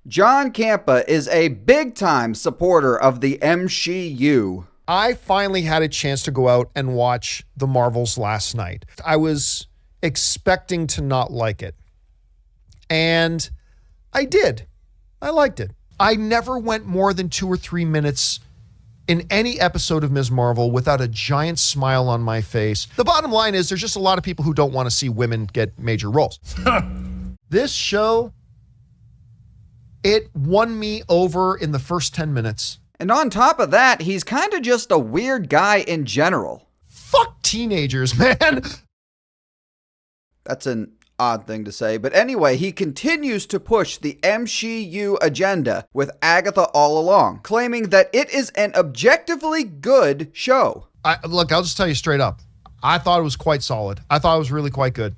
John Campea is a big-time supporter of the MCU. I finally had a chance to go out and watch The Marvels last night. I was expecting to not like it. And I did. I liked it. I never went more than 2 or 3 minutes in any episode of Ms. Marvel without a giant smile on my face. The bottom line is there's just a lot of people who don't want to see women get major roles. This show, it won me over in the first 10 minutes. And on top of that, he's kind of just a weird guy in general. Fuck teenagers, man. That's an odd thing to say. But anyway, he continues to push the MCU agenda with Agatha all along, claiming that it is an objectively good show. Look, I'll just tell you straight up. I thought it was quite solid. I thought it was really quite good.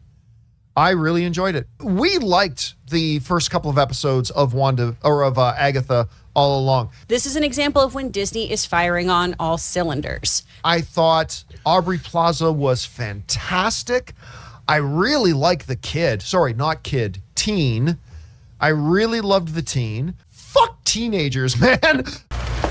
I really enjoyed it. We liked the first couple of episodes of Agatha all along. This is an example of when Disney is firing on all cylinders. I thought Aubrey Plaza was fantastic. I really like the kid. Sorry, not kid, teen. I really loved the teen. Fuck teenagers, man.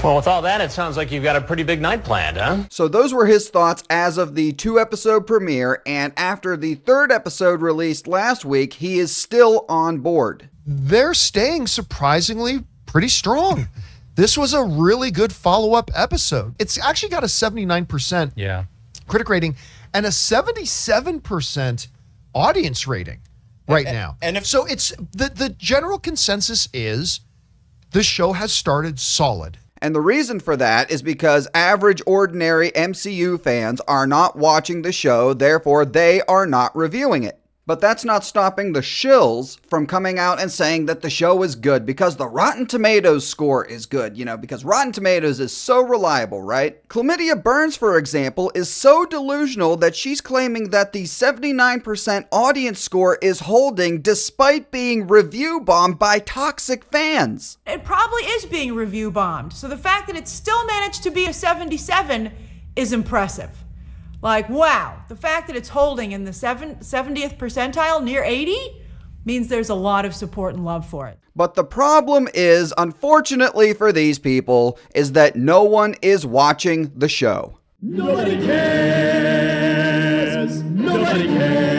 Well, with all that, it sounds like you've got a pretty big night planned, huh? So those were his thoughts as of the 2-episode premiere, and after the 3rd episode released last week, he is still on board. They're staying surprisingly pretty strong. This was a really good follow-up episode. It's actually got a 79% critic rating and a 77% audience rating right now. So it's the general consensus is the show has started solid. And the reason for that is because average, ordinary MCU fans are not watching the show, therefore they are not reviewing it. But that's not stopping the shills from coming out and saying that the show is good because the Rotten Tomatoes score is good, because Rotten Tomatoes is so reliable, right? Chlamydia Burns, for example, is so delusional that she's claiming that the 79% audience score is holding despite being review bombed by toxic fans. It probably is being review bombed, so the fact that it still managed to be a 77 is impressive. Like, wow, the fact that it's holding in the 70th percentile, near 80, means there's a lot of support and love for it. But the problem is, unfortunately for these people, is that no one is watching the show. Nobody cares! Nobody cares!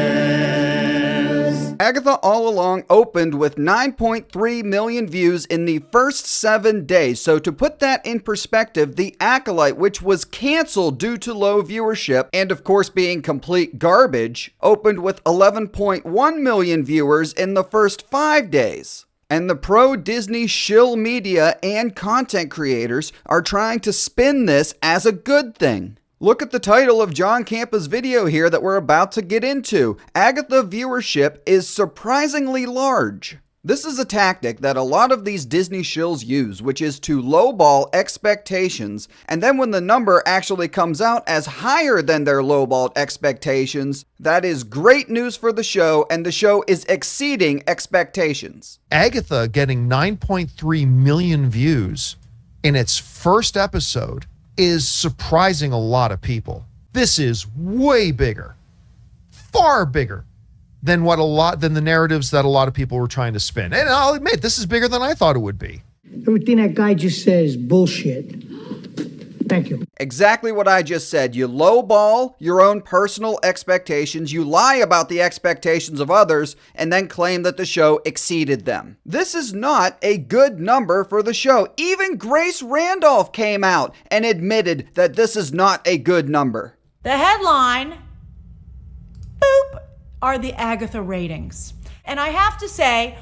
Agatha All Along opened with 9.3 million views in the first 7 days. So to put that in perspective, The Acolyte, which was canceled due to low viewership and of course being complete garbage, opened with 11.1 million viewers in the first 5 days. And the pro-Disney shill media and content creators are trying to spin this as a good thing. Look at the title of John Campea's video here that we're about to get into. Agatha viewership is surprisingly large. This is a tactic that a lot of these Disney shills use, which is to lowball expectations, and then when the number actually comes out as higher than their lowballed expectations, that is great news for the show, and the show is exceeding expectations. Agatha getting 9.3 million views in its first episode is surprising a lot of people. This is way bigger, far bigger than the narratives that a lot of people were trying to spin. And I'll admit, this is bigger than I thought it would be. Everything that guy just said is bullshit. Thank you. Exactly what I just said. You lowball your own personal expectations, you lie about the expectations of others, and then claim that the show exceeded them. This is not a good number for the show. Even Grace Randolph came out and admitted that this is not a good number. The headline, boop, are the Agatha ratings. And I have to say,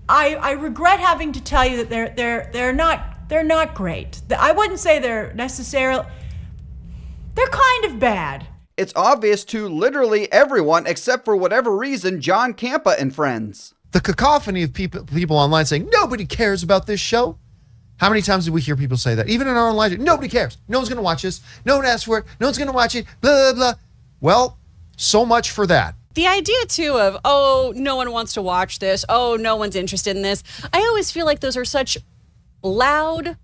I regret having to tell you that they're not great. I wouldn't say they're necessarily, they're kind of bad. It's obvious to literally everyone except for whatever reason John Campea and friends. The cacophony of people online saying, nobody cares about this show. How many times did we hear people say that? Even in our own lives, nobody cares. No one's going to watch this. No one asked for it. No one's going to watch it. Blah, blah, blah. Well, so much for that. The idea, too, of, oh, no one wants to watch this. Oh, no one's interested in this. I always feel like those are such loud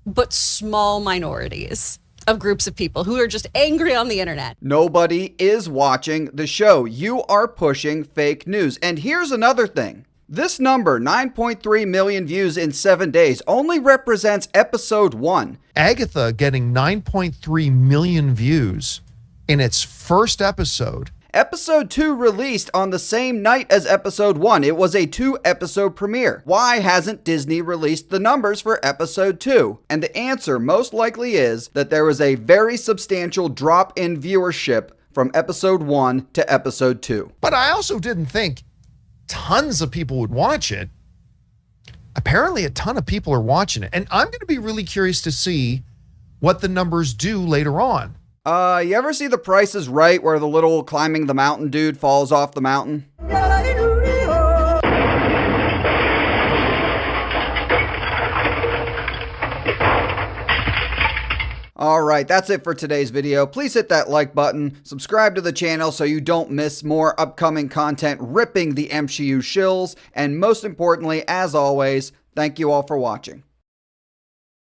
but small minorities of groups of people who are just angry on the internet. Nobody is watching the show. You are pushing fake news. And here's another thing. This number, 9.3 million views in 7 days, only represents episode 1. Agatha getting 9.3 million views in its first episode. Episode 2 released on the same night as episode 1. It was a 2-episode premiere. Why hasn't Disney released the numbers for episode 2? And the answer most likely is that there was a very substantial drop in viewership from episode 1 to episode 2. But I also didn't think tons of people would watch it. Apparently a ton of people are watching it. And I'm going to be really curious to see what the numbers do later on. You ever see The Price is Right where the little climbing the mountain dude falls off the mountain? Alright, that's it for today's video. Please hit that like button, subscribe to the channel so you don't miss more upcoming content ripping the MCU shills, and most importantly, as always, thank you all for watching.